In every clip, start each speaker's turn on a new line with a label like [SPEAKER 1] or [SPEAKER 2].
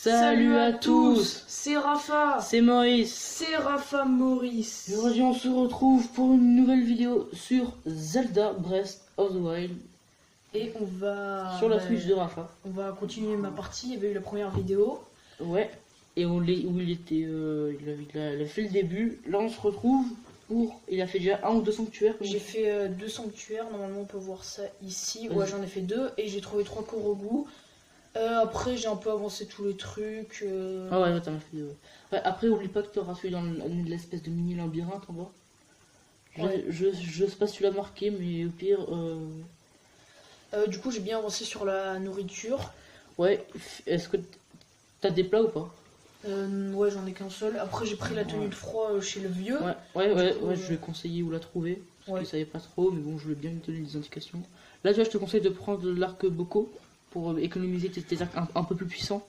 [SPEAKER 1] Salut à tous.
[SPEAKER 2] C'est Rafa.
[SPEAKER 1] C'est Maurice.
[SPEAKER 2] C'est Rafa Maurice.
[SPEAKER 1] Et aujourd'hui on se retrouve pour une nouvelle vidéo sur Zelda Breath of the Wild.
[SPEAKER 2] Et on va...
[SPEAKER 1] Sur la Switch de Rafa.
[SPEAKER 2] On va continuer ma partie, il y avait eu la première vidéo.
[SPEAKER 1] Ouais. Et où il était... il a fait le début. Là on se retrouve pour... Il a fait déjà un ou deux sanctuaires.
[SPEAKER 2] J'ai fait 2 sanctuaires, normalement on peut voir ça ici. Ouais, j'en ai fait 2 et j'ai trouvé 3 Korogu. Après j'ai un peu avancé tous les trucs.
[SPEAKER 1] Ah ouais, t'en as fait 2. Ouais, après oublie pas que tu auras celui dans l'espèce de mini labyrinthe en bas.
[SPEAKER 2] Ouais.
[SPEAKER 1] Je sais pas si tu l'as marqué, mais au pire...
[SPEAKER 2] Du coup j'ai bien avancé sur la nourriture.
[SPEAKER 1] Ouais, est-ce que t'as des plats ou pas?
[SPEAKER 2] Ouais, j'en ai qu'un seul. Après j'ai pris la tenue de froid chez le vieux.
[SPEAKER 1] Ouais, je vais conseiller où la trouver. Parce qu'il savait pas trop, mais bon, je vais bien lui donner des indications. Là, tu vois, je te conseille de prendre l'arc Boko pour économiser tes arcs un peu plus puissants.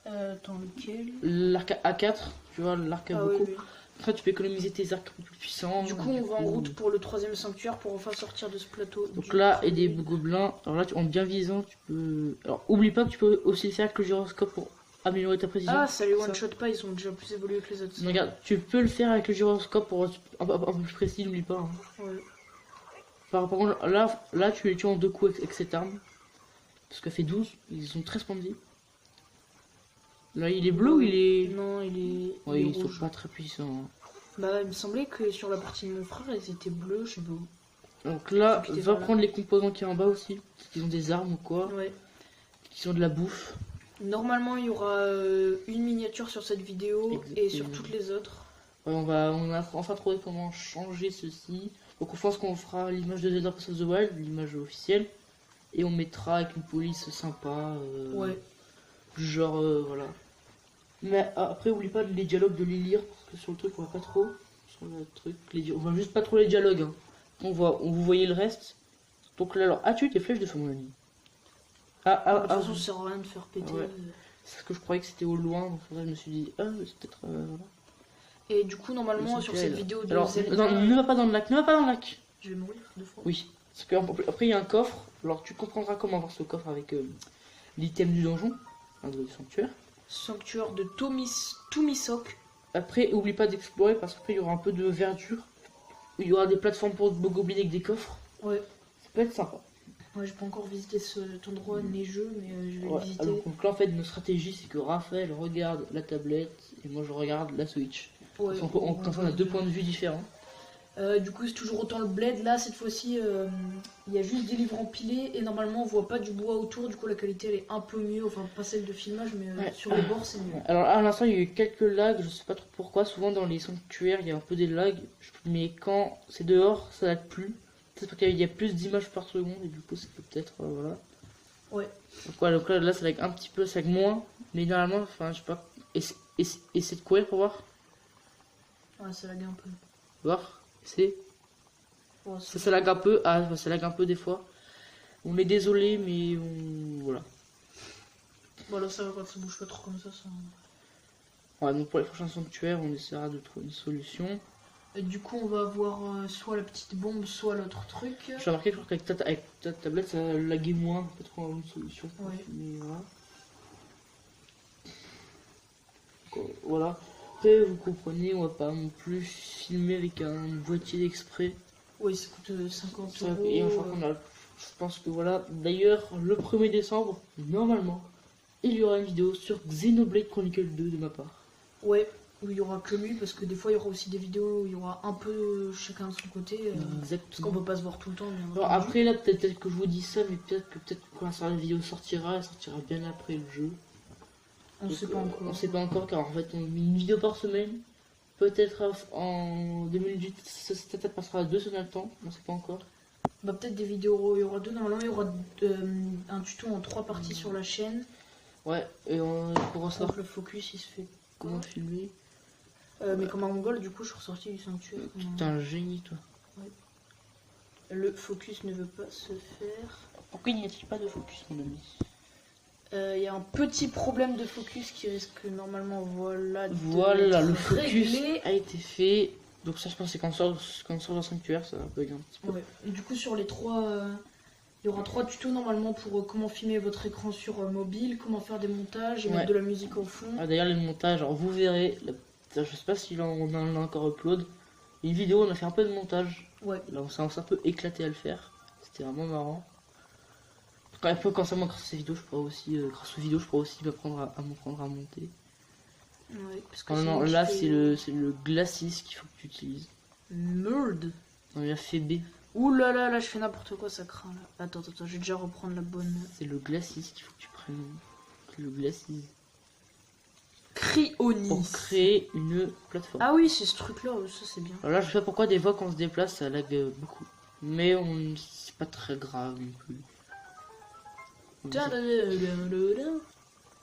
[SPEAKER 2] Attends, lequel?
[SPEAKER 1] L'arc A4, tu vois, l'arc Boko.
[SPEAKER 2] Oui.
[SPEAKER 1] Après, tu peux économiser tes arcs un peu plus puissants.
[SPEAKER 2] Du coup, on va en route pour le 3ème sanctuaire pour enfin sortir de ce plateau.
[SPEAKER 1] Donc là, et des gobelins. Alors là, en bien visant, tu peux. Alors, oublie pas que tu peux aussi le faire avec le gyroscope pour améliorer ta précision.
[SPEAKER 2] Ah, ça les one-shot pas, ils sont déjà plus évolués que les autres.
[SPEAKER 1] Regarde, tu peux le faire avec le gyroscope pour être un peu plus précis, n'oublie pas. Hein.
[SPEAKER 2] Ouais.
[SPEAKER 1] Par contre, là, tu les tues en 2 coups avec cette arme. Parce qu'elle fait 12, ils ont 13 points de vie. Là, il est bleu ou il est...
[SPEAKER 2] Non, il est...
[SPEAKER 1] Ouais,
[SPEAKER 2] il est
[SPEAKER 1] ils
[SPEAKER 2] rouge.
[SPEAKER 1] sont pas très puissants.
[SPEAKER 2] Bah, il me semblait que sur la partie de mon frère, ils étaient bleus, je sais pas où.
[SPEAKER 1] Donc là, va prendre les composants qui est en bas aussi. Parce qu'ils ont des armes ou quoi.
[SPEAKER 2] Ouais.
[SPEAKER 1] Qui ont de la bouffe.
[SPEAKER 2] Normalement, il y aura une miniature sur cette vidéo et sur toutes les autres.
[SPEAKER 1] Ouais, on a enfin trouvé comment changer ceci. Donc je pense qu'on fera l'image de Zelda Breath of the Wild, l'image officielle. Et on mettra avec une police sympa.
[SPEAKER 2] Ouais.
[SPEAKER 1] Genre, voilà. Mais après, oublie pas les dialogues de les lire, parce que sur le truc, on voit pas trop. Sur le truc, on voit juste pas trop les dialogues. Hein. Vous voyez le reste. Donc là, alors, as-tu tes flèches de feu, mon ami?
[SPEAKER 2] De toute façon, ça sert à rien de faire péter.
[SPEAKER 1] Ouais. C'est ce que je croyais que c'était au loin, donc là, je me suis dit, ah, c'est peut-être. Voilà.
[SPEAKER 2] Et du coup, normalement, sur cette vidéo de
[SPEAKER 1] alors,
[SPEAKER 2] Zelda...
[SPEAKER 1] ne va pas dans le lac, ne va pas dans le lac.
[SPEAKER 2] Je vais mourir 2 fois.
[SPEAKER 1] Oui. Parce qu'après, il y a un coffre. Alors, tu comprendras comment avoir ce coffre avec l'item du donjon, du sanctuaire.
[SPEAKER 2] Sanctuaire de Tomisok.
[SPEAKER 1] Après, oublie pas d'explorer parce qu'après, il y aura un peu de verdure. Il y aura des plateformes pour Bogoblin avec des coffres.
[SPEAKER 2] Ouais.
[SPEAKER 1] Ça peut être sympa.
[SPEAKER 2] Ouais, j'ai pas encore visité cet endroit neigeux, mais je vais le visiter.
[SPEAKER 1] Alors, donc là, en fait, notre stratégie, c'est que Raphaël regarde la tablette et moi, je regarde la Switch.
[SPEAKER 2] Ouais,
[SPEAKER 1] on a 2 points de vue différents.
[SPEAKER 2] Du coup, c'est toujours autant le bled. Là, cette fois-ci, il y a juste des livres empilés et normalement, on voit pas du bois autour. Du coup, la qualité elle est un peu mieux. Enfin, pas celle de filmage, mais sur les bords, c'est mieux.
[SPEAKER 1] Alors, à l'instant, il y a eu quelques lags. Je sais pas trop pourquoi. Souvent, dans les sanctuaires, il y a un peu des lags. Mais quand c'est dehors, ça lag plus. C'est parce qu'il y a plus d'images par seconde et du coup, c'est peut-être. Voilà.
[SPEAKER 2] Ouais.
[SPEAKER 1] Donc là, ça lag un petit peu, ça lag moins. Mais normalement, enfin, je sais pas. Essaie de courir pour voir.
[SPEAKER 2] Ouais, ça lag un peu.
[SPEAKER 1] Voir. C'est
[SPEAKER 2] Ouais,
[SPEAKER 1] ça lag un peu. Ah, ça lag un peu des fois. On est désolé, mais voilà.
[SPEAKER 2] Voilà, ça va quand ça bouge pas trop comme ça.
[SPEAKER 1] Ouais, donc pour les prochains sanctuaires, on essaiera de trouver une solution.
[SPEAKER 2] Et du coup, on va avoir soit la petite bombe, soit l'autre truc.
[SPEAKER 1] J'ai remarqué, je crois qu'avec ta tablette, ça laguait moins. On peut trouver une solution.
[SPEAKER 2] Ouais.
[SPEAKER 1] Mais voilà. Donc, voilà. Après, vous comprenez, on va pas non plus filmer avec un boîtier d'exprès.
[SPEAKER 2] Oui, ça coûte 50 €.
[SPEAKER 1] Et enfin, je pense que voilà. D'ailleurs, le 1er décembre, normalement, il y aura une vidéo sur Xenoblade Chronicle 2 de ma part.
[SPEAKER 2] Ouais, où il y aura que lui, parce que des fois il y aura aussi des vidéos où il y aura un peu chacun de son côté. Parce qu'on peut pas se voir tout le temps.
[SPEAKER 1] Alors après, là, peut-être que je vous dis ça, mais peut-être que quand la vidéo sortira, elle sortira bien après le jeu.
[SPEAKER 2] On sait pas encore.
[SPEAKER 1] On sait pas encore, car en fait, on met une vidéo par semaine. Peut-être en 2018, ça passera à 2 semaines de temps, on sait pas encore.
[SPEAKER 2] Bah, peut-être des vidéos, il y aura 2, normalement il y aura un tuto en 3 parties sur la chaîne.
[SPEAKER 1] Ouais, et on pourra savoir
[SPEAKER 2] le focus il se fait
[SPEAKER 1] comment filmer.
[SPEAKER 2] Mais comme un mongol, du coup je suis ressorti du sanctuaire.
[SPEAKER 1] T'es un génie, toi.
[SPEAKER 2] Ouais. Le focus ne veut pas se faire.
[SPEAKER 1] Pourquoi il n'y a-t-il pas de focus, mon ami?
[SPEAKER 2] Il y a un petit problème de focus qui risque normalement, voilà,
[SPEAKER 1] le focus
[SPEAKER 2] réglé.
[SPEAKER 1] a été fait. Donc ça, je pense, c'est quand on sort d'un sanctuaire, ça va bugger un petit peu.
[SPEAKER 2] Ouais. Et du coup, sur les 3 Il y aura 3 tutos normalement pour comment filmer votre écran sur mobile, comment faire des montages et
[SPEAKER 1] Ouais.
[SPEAKER 2] mettre de la musique au fond.
[SPEAKER 1] Ah, d'ailleurs, les montages, alors vous verrez, je sais pas si on en a encore upload. Une vidéo, on a fait un peu de montage.
[SPEAKER 2] Ouais.
[SPEAKER 1] Là, on s'est un peu éclaté à le faire. C'était vraiment marrant. Quand ça manque grâce à ces vidéos, je pourrais aussi, grâce aux vidéos, je pourrais aussi m'apprendre à m'apprendre à monter.
[SPEAKER 2] Ouais, parce que
[SPEAKER 1] Non, non,
[SPEAKER 2] moi qui
[SPEAKER 1] là,
[SPEAKER 2] fais-
[SPEAKER 1] c'est le glacis qu'il faut que tu utilises.
[SPEAKER 2] Merde.
[SPEAKER 1] Non, il a fait B.
[SPEAKER 2] Ouh là là, là je fais n'importe quoi, ça craint là. Attends, je vais déjà reprendre la bonne.
[SPEAKER 1] C'est le glacis qu'il faut que tu prennes. Le glacis.
[SPEAKER 2] Cryonis.
[SPEAKER 1] Pour créer une plateforme.
[SPEAKER 2] Ah oui, c'est ce truc là, ça c'est bien.
[SPEAKER 1] Alors là, je sais pas pourquoi des fois quand on se déplace, ça lag beaucoup. Mais c'est pas très grave non plus.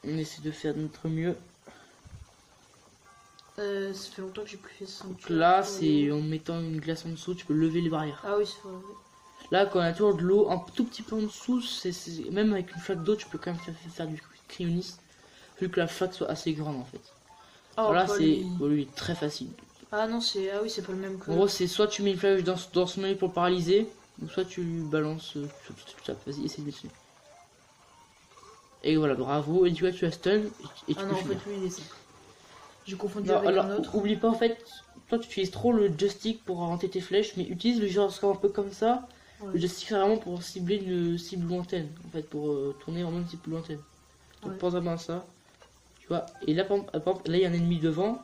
[SPEAKER 1] On essaie de faire de notre mieux.
[SPEAKER 2] Ça fait longtemps que j'ai plus fait ça.
[SPEAKER 1] Donc là, c'est en mettant une glace en dessous, tu peux lever les barrières.
[SPEAKER 2] Ah oui, c'est vrai.
[SPEAKER 1] Là, quand on a toujours de l'eau un tout petit peu en dessous, même avec une flaque d'eau, tu peux quand même faire du cryonis, vu que la flaque soit assez grande en fait.
[SPEAKER 2] Oh,
[SPEAKER 1] Alors là,
[SPEAKER 2] pas
[SPEAKER 1] c'est
[SPEAKER 2] lui.
[SPEAKER 1] bon, lui, il est très facile.
[SPEAKER 2] Ah non, c'est. Ah oui, c'est pas le même que.
[SPEAKER 1] En gros, c'est soit tu mets une flèche dans son œil pour le paralyser, ou soit tu lui balances tout ça. Vas-y, essaye de dessus. Et voilà, bravo. Et tu vois, tu as stun et tu
[SPEAKER 2] Ah
[SPEAKER 1] peux
[SPEAKER 2] non, en
[SPEAKER 1] finir.
[SPEAKER 2] fait, lui, il est simple. J'ai confondu
[SPEAKER 1] Non,
[SPEAKER 2] avec
[SPEAKER 1] alors,
[SPEAKER 2] un autre.
[SPEAKER 1] oublie pas, en fait, toi tu utilises trop le joystick pour orienter tes flèches, mais utilise le gyroscope un peu comme ça.
[SPEAKER 2] Ouais.
[SPEAKER 1] Le joystick, c'est vraiment pour cibler une cible lointaine, en fait, pour tourner vraiment une cible lointaine. Donc
[SPEAKER 2] Ouais.
[SPEAKER 1] pense à bien ça, tu vois. Et là, par exemple, là, il y a un ennemi devant,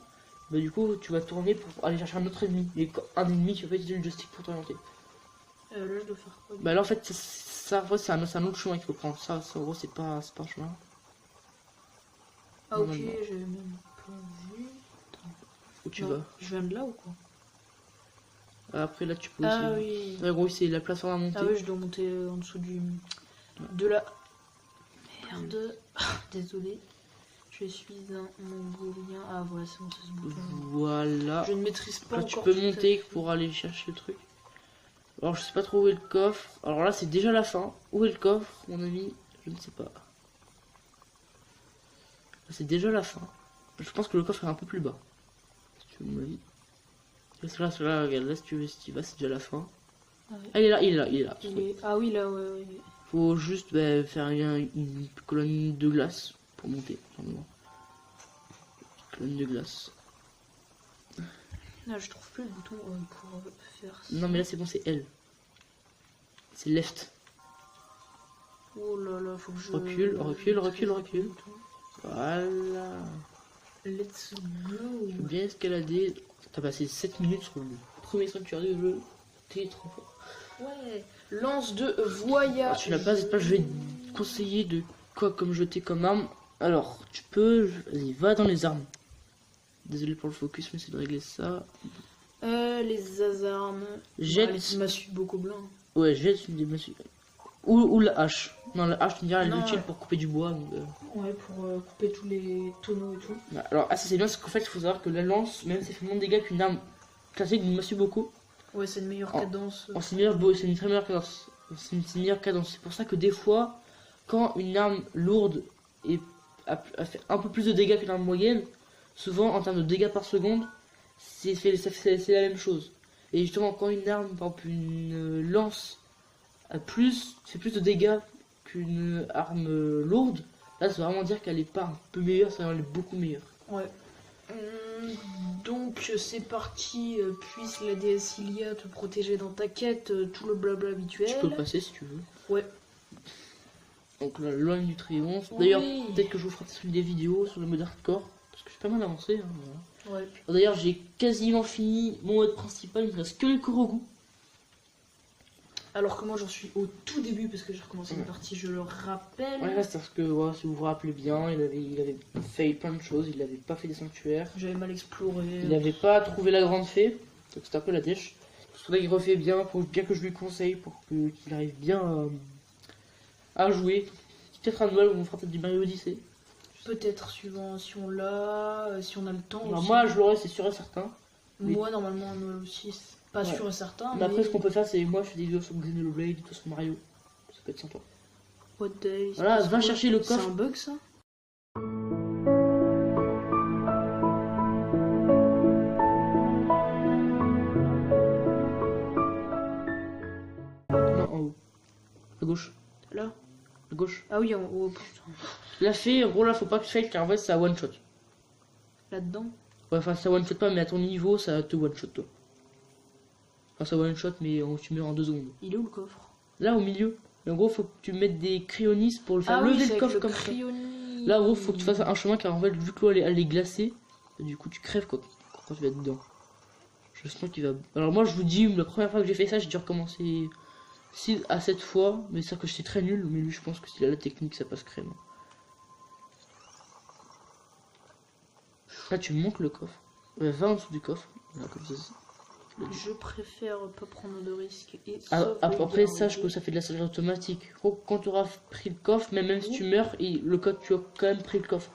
[SPEAKER 1] bah du coup, tu vas tourner pour aller chercher un autre ennemi. Et quand un ennemi, tu vas pas utiliser le joystick pour t'orienter.
[SPEAKER 2] Là, je dois faire quoi
[SPEAKER 1] Bah là, en fait, ça en fait, c'est un autre chemin qu'il faut prendre. Ça, en gros, c'est pas un chemin.
[SPEAKER 2] Ah ok,
[SPEAKER 1] non, non.
[SPEAKER 2] j'ai même pas vu.
[SPEAKER 1] Où tu
[SPEAKER 2] Non,
[SPEAKER 1] vas.
[SPEAKER 2] Je viens de là ou quoi?
[SPEAKER 1] Après, là, tu peux
[SPEAKER 2] Ah
[SPEAKER 1] aussi.
[SPEAKER 2] oui.
[SPEAKER 1] En gros, c'est la plateforme à monter.
[SPEAKER 2] Ah oui, je dois monter en dessous de la. Merde. Désolé. Je suis un mongolien. Ah voilà, c'est bon, c'est ce bouton.
[SPEAKER 1] Voilà.
[SPEAKER 2] Je ne maîtrise pas
[SPEAKER 1] Là,
[SPEAKER 2] encore.
[SPEAKER 1] tu peux
[SPEAKER 2] tout à
[SPEAKER 1] monter
[SPEAKER 2] fait.
[SPEAKER 1] pour aller chercher le truc. Alors, je sais pas trop où est le coffre. Alors là, c'est déjà la fin. Où est le coffre, mon ami? Je ne sais pas. C'est déjà la fin. Je pense que le coffre est un peu plus bas. Si tu veux mon avis. Là, regarde, là, si tu veux, si tu vas, c'est déjà la fin.
[SPEAKER 2] Ah ouais.
[SPEAKER 1] Ah, il est là, il est là, il est là.
[SPEAKER 2] Il est- Ah oui, là, ouais, ouais.
[SPEAKER 1] Faut juste faire une colonne de glace pour monter. Normalement. Colonne de glace.
[SPEAKER 2] Là, je trouve plus le bouton pour faire ça.
[SPEAKER 1] Non, mais là, c'est bon, c'est L. C'est left.
[SPEAKER 2] Oh là là, faut que je.
[SPEAKER 1] Recule, recule, recule,
[SPEAKER 2] maîtrise
[SPEAKER 1] recule.
[SPEAKER 2] le bouton.
[SPEAKER 1] Voilà.
[SPEAKER 2] Let's
[SPEAKER 1] Je veux
[SPEAKER 2] go.
[SPEAKER 1] bien escalader. T'as passé 7 minutes sur le premier sanctuaire du jeu. T'es trop fort.
[SPEAKER 2] Ouais. Lance de voyage.
[SPEAKER 1] Tu l'as pas, c'est pas, je vais te conseiller de quoi comme jeter comme arme. Alors, tu peux. Vas-y, va dans les armes. Désolé pour le focus, mais c'est de régler ça.
[SPEAKER 2] Les azarmes.
[SPEAKER 1] Jette.
[SPEAKER 2] Les massues beaucoup blanc.
[SPEAKER 1] Ouais, jette une des messieurs. Ou la hache. Non, la hache, tu me diras, elle est
[SPEAKER 2] Non,
[SPEAKER 1] utile
[SPEAKER 2] ouais.
[SPEAKER 1] pour couper du bois. Donc,
[SPEAKER 2] Ouais, pour couper tous les tonneaux et tout.
[SPEAKER 1] Alors, ça c'est bien, c'est qu'en fait, il faut savoir que la lance, même si elle fait moins de dégâts qu'une arme classique d'une massue beaucoup,
[SPEAKER 2] Ouais, c'est une meilleure
[SPEAKER 1] Oh.
[SPEAKER 2] cadence.
[SPEAKER 1] c'est une très meilleure cadence. C'est une meilleure cadence. C'est pour ça que des fois, quand une arme lourde a fait un peu plus de dégâts qu'une arme moyenne, souvent en termes de dégâts par seconde, c'est la même chose. Et justement, quand une arme, par exemple une lance, fait plus de dégâts qu'une arme lourde, là ça veut vraiment dire qu'elle est pas un peu meilleure, ça elle est beaucoup meilleure.
[SPEAKER 2] Ouais. Donc c'est parti, puisse la déesse Ilia te protéger dans ta quête, tout le blabla habituel.
[SPEAKER 1] Tu peux le passer si tu veux.
[SPEAKER 2] Ouais.
[SPEAKER 1] Donc la loin du triomphe. D'ailleurs,
[SPEAKER 2] Oui.
[SPEAKER 1] peut-être que je vous ferai des vidéos sur le mode hardcore, parce que je suis pas mal avancé. Hein, voilà.
[SPEAKER 2] Ouais.
[SPEAKER 1] D'ailleurs, j'ai quasiment fini mon mode principal, il me reste que les Korogu.
[SPEAKER 2] Alors que moi j'en suis au tout début parce que j'ai recommencé une partie, je le rappelle.
[SPEAKER 1] Ouais, c'est parce que ouais, si vous vous rappelez bien, il avait fait plein de choses, il n'avait pas fait des sanctuaires,
[SPEAKER 2] J'avais mal exploré.
[SPEAKER 1] il n'avait pas trouvé la grande fée, donc c'était un peu la dèche. Il faudrait qu'il refait bien, pour bien que je lui conseille, pour qu'il arrive bien à jouer. Peut-être un Noël où on fera peut-être du Mario Odyssey.
[SPEAKER 2] Peut-être suivant si on l'a, si on a le temps.
[SPEAKER 1] Alors
[SPEAKER 2] aussi.
[SPEAKER 1] moi je l'aurai, c'est sûr et certain.
[SPEAKER 2] Moi normalement Noël aussi, c'est pas
[SPEAKER 1] Ouais.
[SPEAKER 2] sûr et certain.
[SPEAKER 1] Mais après, ce qu'on peut faire, c'est moi je fais des vidéos sur Xenoblade, des sur Mario. Ça peut être sympa.
[SPEAKER 2] What day,
[SPEAKER 1] Voilà,
[SPEAKER 2] c'est
[SPEAKER 1] va
[SPEAKER 2] quoi
[SPEAKER 1] chercher le
[SPEAKER 2] C'est
[SPEAKER 1] coffre.
[SPEAKER 2] un bug ça?
[SPEAKER 1] Non, en haut. À gauche. gauche.
[SPEAKER 2] Ah oui, en haut, putain.
[SPEAKER 1] Là, en gros, là, faut pas que tu fasses car en fait, ça one shot.
[SPEAKER 2] Là-dedans.
[SPEAKER 1] Ouais, enfin, ça one shot pas, mais à ton niveau, ça te one shot, toi. Enfin, ça one shot, mais tu meurs en 2 secondes.
[SPEAKER 2] Il est où le coffre?
[SPEAKER 1] Là, au milieu. En gros, faut que tu mettes des cryonistes pour le faire
[SPEAKER 2] Ah
[SPEAKER 1] lever
[SPEAKER 2] oui,
[SPEAKER 1] le coffre comme ça. Là, en gros, faut que tu fasses un chemin car en fait, vu que l'eau elle est glacée, du coup, tu crèves quoi quand tu vas dedans. Je sens qu'il va. Alors, moi, je vous dis, la première fois que j'ai fait ça, j'ai dû recommencer 6 à 7 fois, mais ça que j'étais très nul, mais lui, je pense que s'il a la technique, ça passe crème. Là, tu montes le coffre. Va en dessous du coffre. Là, comme ça.
[SPEAKER 2] Je préfère pas prendre de risques. Et
[SPEAKER 1] Après, sache que ça fait de la sauvegarde automatique. Quand tu auras pris le coffre, même si tu meurs, le code, tu as quand même pris le coffre.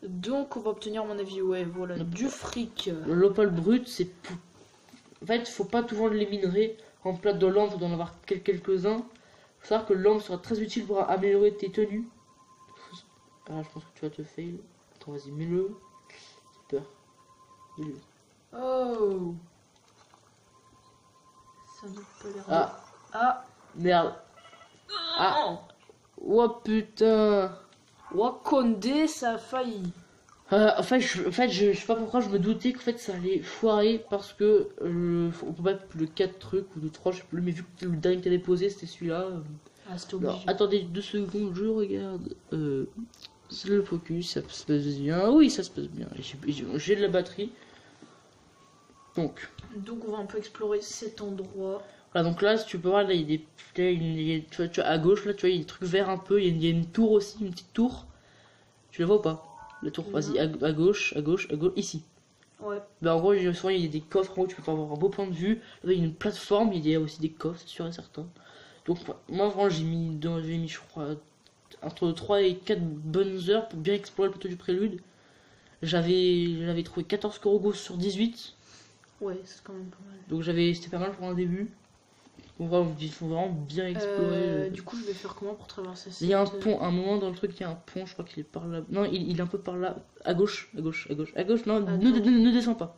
[SPEAKER 2] Donc, on va obtenir, à mon avis, ouais, voilà, du fric.
[SPEAKER 1] L'opale brut, c'est. En fait, faut pas tout vendre les minerais en plate de l'ambre, faut en avoir quelques-uns. Faut savoir que l'ambre sera très utile pour améliorer tes tenues. Ah, je pense que tu vas te fail. Attends, vas-y, mets-le. J'ai peur. Mets-le.
[SPEAKER 2] Oh! Ça n'a pas l'air.
[SPEAKER 1] Ah, merde. Ah, oh putain.
[SPEAKER 2] Wakonde, ça a failli.
[SPEAKER 1] En fait, je sais pas pourquoi je me doutais qu'en fait ça allait foirer parce que on peut mettre le 4 trucs ou le 3, je sais plus, mais vu que le dernier que t'avais posé c'était celui-là.
[SPEAKER 2] Ah, c'était obligé.
[SPEAKER 1] Alors, attendez 2 secondes, je regarde. C'est le focus, ça se passe bien. Oui, ça se passe bien. J'ai de la batterie. Donc,
[SPEAKER 2] on va un peu explorer cet endroit.
[SPEAKER 1] voilà, donc là, si tu peux voir, là, il y a des. Tu vois, à gauche, là, tu vois, il y a des trucs verts un peu. Il y a une tour aussi, une petite tour. Tu la vois ou pas? La tour, vas-y, à gauche, ici.
[SPEAKER 2] Ouais.
[SPEAKER 1] Bah, en gros, souvent, il y a des coffres en haut, tu peux avoir un beau point de vue. Là, il y a une plateforme, il y a aussi des coffres, c'est sûr et certain. Donc, moi, vraiment, j'ai mis, je crois, entre 3 et 4 bonnes heures pour bien explorer le plateau du prélude. J'avais trouvé 14 Korogos sur 18.
[SPEAKER 2] Ouais, c'est quand même pas mal.
[SPEAKER 1] Donc, c'était pas mal pour un début. Donc, vraiment, il faut vraiment bien explorer.
[SPEAKER 2] Du coup, je vais faire comment pour traverser ça?
[SPEAKER 1] Il y a un pont, à un moment dans le truc, il y a un pont, je crois qu'il est par là. Non, il est un peu par là. À gauche, non, ne descends pas.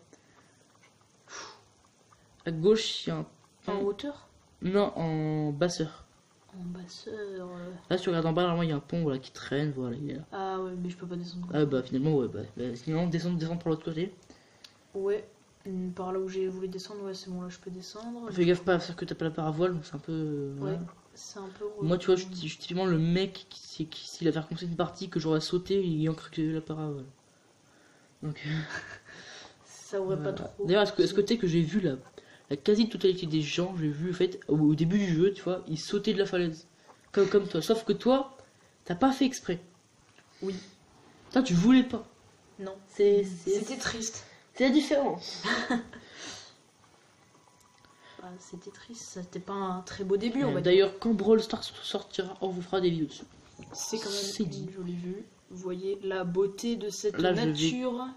[SPEAKER 1] À gauche, il y a un pont.
[SPEAKER 2] En hauteur?
[SPEAKER 1] Non, en basseur.
[SPEAKER 2] En basseur.
[SPEAKER 1] Là, si tu regardes en bas, normalement, il y a un pont voilà, qui traîne, voilà, il est là.
[SPEAKER 2] Ah ouais, mais je peux pas descendre.
[SPEAKER 1] Ah bah, finalement, ouais, sinon, descends par l'autre côté.
[SPEAKER 2] Ouais, par là où j'ai voulu descendre, ouais, c'est bon, là je peux descendre.
[SPEAKER 1] Fais gaffe pas à faire que t'as pas la paravoile, donc c'est un peu.
[SPEAKER 2] Ouais,
[SPEAKER 1] Voilà.
[SPEAKER 2] c'est un peu.
[SPEAKER 1] Moi, tu vois, je suis typiquement le mec s'il avait recommencé une partie que j'aurais sauté, il en cru que la paravoile. Donc.
[SPEAKER 2] Ça aurait pas trop.
[SPEAKER 1] D'ailleurs, est-ce que tu sais que j'ai vu la quasi-totalité des gens, j'ai vu, en fait, au début du jeu, tu vois, ils sautaient de la falaise. Comme toi. Sauf que toi, t'as pas fait exprès.
[SPEAKER 2] Oui.
[SPEAKER 1] Toi, tu voulais pas.
[SPEAKER 2] Non.
[SPEAKER 1] C'était
[SPEAKER 2] triste.
[SPEAKER 1] C'est la différence.
[SPEAKER 2] Bah, c'était triste, c'était pas un très beau début, on va dire.
[SPEAKER 1] D'ailleurs, quand Brawl Stars sortira, on vous fera des vidéos dessus.
[SPEAKER 2] C'est quand même une jolie vue. Vous voyez la beauté de cette nature.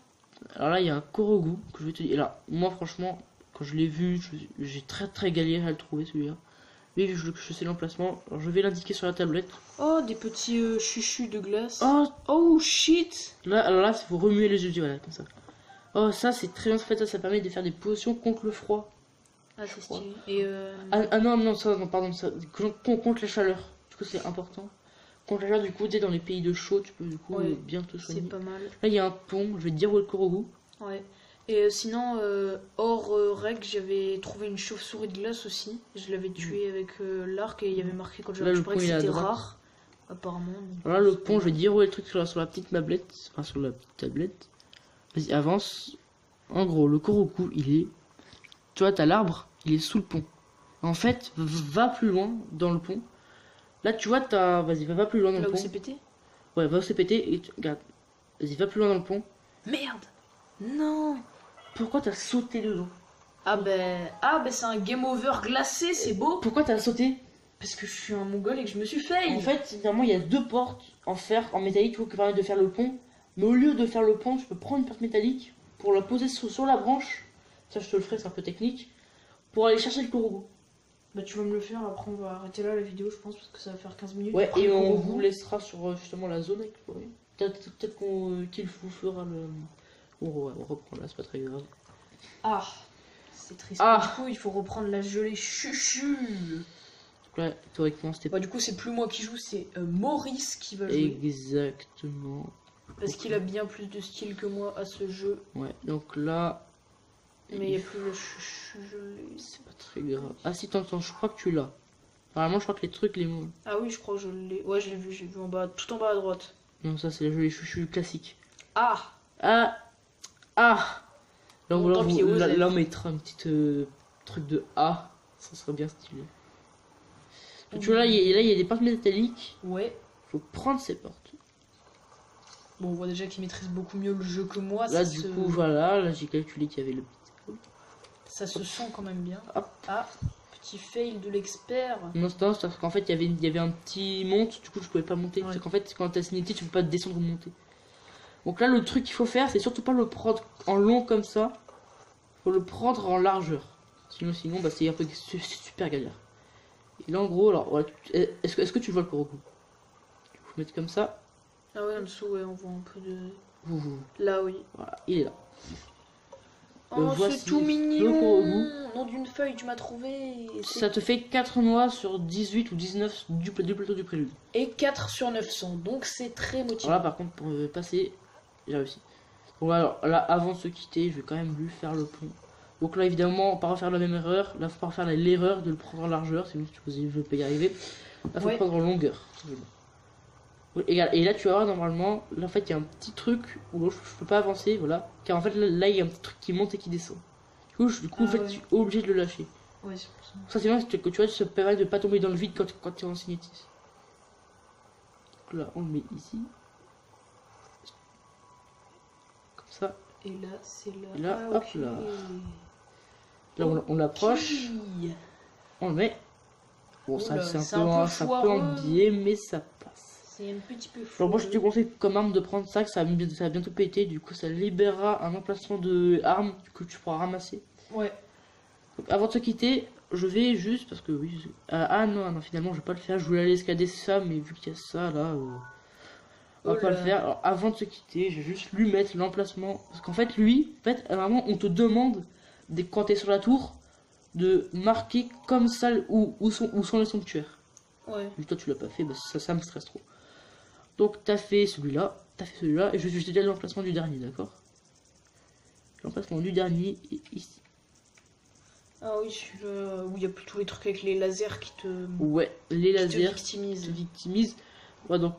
[SPEAKER 1] Alors là, il y a un Korogu que je vais te dire. Et là, moi, franchement, quand je l'ai vu, j'ai très très galéré à le trouver celui-là. Mais je sais l'emplacement, alors je vais l'indiquer sur la tablette.
[SPEAKER 2] Oh, des petits chuchus de glace.
[SPEAKER 1] Oh
[SPEAKER 2] shit.
[SPEAKER 1] alors là, il faut remuer les yeux, voilà, comme ça. Oh, ça c'est très bien fait, ça permet de faire des potions contre le froid.
[SPEAKER 2] Ah, c'est stylé. Et
[SPEAKER 1] non, pardon, ça, contre la chaleur. Du coup, c'est important. Contre la chaleur, du coup, dès dans les pays de chaud, tu peux du coup bien te soigner.
[SPEAKER 2] C'est pas mal.
[SPEAKER 1] Là, il y a un pont, je vais te dire où est le Korogu.
[SPEAKER 2] Ouais. Et sinon, hors règle, j'avais trouvé une chauve-souris de glace aussi. Je l'avais tuée avec l'arc et il y avait marqué quand je récupérais que c'était rare. Apparemment.
[SPEAKER 1] Voilà le pont, je vais te dire où est le truc sur la petite tablette. Enfin, sur la petite tablette. Vas-y, avance. En gros, le Korogu, il est. Tu vois, t'as l'arbre, il est sous le pont. En fait, va plus loin dans le pont. Là, tu vois, t'as. Vas-y, va plus loin dans le pont.
[SPEAKER 2] Là où c'est pété?
[SPEAKER 1] Ouais, va où c'est pété et regarde. Vas-y, va plus loin dans le pont.
[SPEAKER 2] Merde! Non!
[SPEAKER 1] Pourquoi t'as sauté dedans?
[SPEAKER 2] Ah ben c'est un game over glacé, c'est beau!
[SPEAKER 1] Pourquoi t'as sauté?
[SPEAKER 2] Parce que je suis un mongol et que je me suis fail!
[SPEAKER 1] En fait, normalement, il y a 2 portes en fer, en métallique, qui permettent de faire le pont. Mais au lieu de faire le pont, tu peux prendre une porte métallique pour la poser sur la branche. Ça, je te le ferai, c'est un peu technique. Pour aller chercher le Korogu.
[SPEAKER 2] Bah, tu vas me le faire, après on va arrêter là la vidéo, je pense, parce que ça va faire 15 minutes.
[SPEAKER 1] Ouais, et on vous laissera sur justement la zone à explorer. Peut-être qu'il vous fera le. On reprend là, c'est pas très grave.
[SPEAKER 2] Ah, c'est triste.
[SPEAKER 1] Ah.
[SPEAKER 2] Du coup, il faut reprendre la gelée chuchu.
[SPEAKER 1] Donc là, théoriquement, c'était
[SPEAKER 2] Bah, du coup, c'est plus moi qui joue, c'est Maurice qui va jouer.
[SPEAKER 1] exactement.
[SPEAKER 2] Parce qu'il a bien plus de style que moi à ce jeu.
[SPEAKER 1] Ouais, donc là,
[SPEAKER 2] Mais il n'y a plus le
[SPEAKER 1] c'est pas très grave. Ah si, attends, je crois que tu l'as. Normalement, je crois que les trucs, les mots.
[SPEAKER 2] Ah oui, je crois que je l'ai. Ouais, j'ai vu en bas, tout en bas à droite.
[SPEAKER 1] Non, ça, c'est le jeu les chouchous classiques.
[SPEAKER 2] Ah
[SPEAKER 1] Ah. Ah. Là,
[SPEAKER 2] Bon, tant pis,
[SPEAKER 1] là, on mettra un petit truc de A. Ça serait bien stylé. Tu vois, là, il y a des portes métalliques.
[SPEAKER 2] Ouais.
[SPEAKER 1] Faut prendre ces portes.
[SPEAKER 2] Bon, on voit déjà qu'il maîtrise beaucoup mieux le jeu que moi.
[SPEAKER 1] Là, du coup, voilà. Là, j'ai calculé qu'il y avait le petit.
[SPEAKER 2] Ça se sent quand même bien.
[SPEAKER 1] Hop.
[SPEAKER 2] Ah, petit fail de l'expert.
[SPEAKER 1] Non, c'est parce qu'en fait, il y avait un petit monte. Du coup, je pouvais pas monter.
[SPEAKER 2] Ouais.
[SPEAKER 1] Parce qu'en fait, quand t'as signé, tu peux pas descendre ou monter. Donc là, le truc qu'il faut faire, c'est surtout pas le prendre en long comme ça. Faut le prendre en largeur. Sinon bah, c'est un peu super galère. Et là, en gros, alors, voilà, est-ce que tu vois le Koroku? Faut mettre comme ça.
[SPEAKER 2] Ah ouais, en dessous, ouais, on voit un peu de...
[SPEAKER 1] Ouh.
[SPEAKER 2] Là, oui.
[SPEAKER 1] Voilà, il est là.
[SPEAKER 2] Oh,
[SPEAKER 1] voici
[SPEAKER 2] c'est tout
[SPEAKER 1] le
[SPEAKER 2] mignon.
[SPEAKER 1] Koroku.
[SPEAKER 2] Nom d'une feuille, tu m'as trouvé.
[SPEAKER 1] Ça te fait 4 noix sur 18 ou 19 du plateau du prélude.
[SPEAKER 2] Et 4 sur 900, donc c'est très motivant.
[SPEAKER 1] Voilà, par contre, pour passer, j'ai réussi. Donc voilà, alors, là, avant de se quitter, je vais quand même lui faire le pont. Donc là, évidemment, on va pas refaire la même erreur. Là, faut pas refaire l'erreur de le prendre en largeur, sinon je ne veux pas y arriver. Là, faut le prendre en longueur. Et là, tu vas voir, normalement, là, en fait, il y a un petit truc où je peux pas avancer, voilà. Car en fait, là, il y a un petit truc qui monte et qui descend. Du coup en fait, je suis obligé de le lâcher.
[SPEAKER 2] Ouais, c'est pour ça.
[SPEAKER 1] Ça, c'est bien que tu vois, ça permet de pas tomber dans le vide quand tu es en signatis. Donc là, on le met ici. Comme ça.
[SPEAKER 2] Et là, c'est là.
[SPEAKER 1] Et là,
[SPEAKER 2] ah,
[SPEAKER 1] hop
[SPEAKER 2] ok.
[SPEAKER 1] là. Là, on l'approche. On le met. Bon, ça, c'est un peu embillé, mais ça passe.
[SPEAKER 2] C'est un petit peu fou.
[SPEAKER 1] Alors moi, je te conseille comme arme de prendre ça, que ça va bientôt péter. Du coup, ça libérera un emplacement de armes que tu pourras ramasser.
[SPEAKER 2] Ouais.
[SPEAKER 1] Donc, avant de se quitter, je vais juste, parce que oui... ah non, finalement, je vais pas le faire. Je voulais aller escalader ça, mais vu qu'il y a ça, là... on va pas le faire. Alors, avant de se quitter, je vais juste lui mettre l'emplacement. Parce qu'en fait, lui, en fait, vraiment, on te demande, quand t'es sur la tour, de marquer comme ça où sont les sanctuaires.
[SPEAKER 2] Ouais.
[SPEAKER 1] Vu que toi, tu l'as pas fait, bah, ça me stresse trop. Donc, t'as fait celui-là, et je vais te dire l'emplacement du dernier, d'accord? L'emplacement du dernier est ici.
[SPEAKER 2] Ah oui, celui-là où il y a plus tous les trucs avec les lasers qui te...
[SPEAKER 1] Ouais, les lasers
[SPEAKER 2] te
[SPEAKER 1] victimisent. Ouais, donc,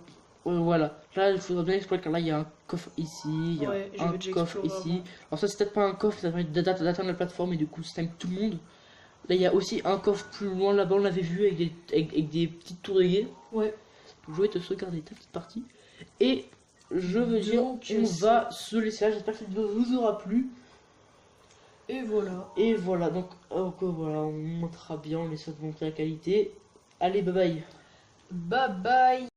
[SPEAKER 1] voilà. Là, il faudra bien explorer, car là, il y a un coffre ici, il y a un coffre ici. Alors ça, c'est peut-être pas un coffre, ça permet d'atteindre la plateforme, et du coup, ça time tout le monde. Là, il y a aussi un coffre plus loin, là-bas, on l'avait vu, avec des petites tours de guet.
[SPEAKER 2] Ouais.
[SPEAKER 1] Donc, je vais te sauvegarder ta petite partie. Et, je veux dire, on va se laisser là. J'espère que cette vidéo vous aura plu.
[SPEAKER 2] Et voilà.
[SPEAKER 1] Et voilà, donc voilà, on montrera bien, on essaie de monter la qualité. Allez, bye bye.
[SPEAKER 2] Bye bye.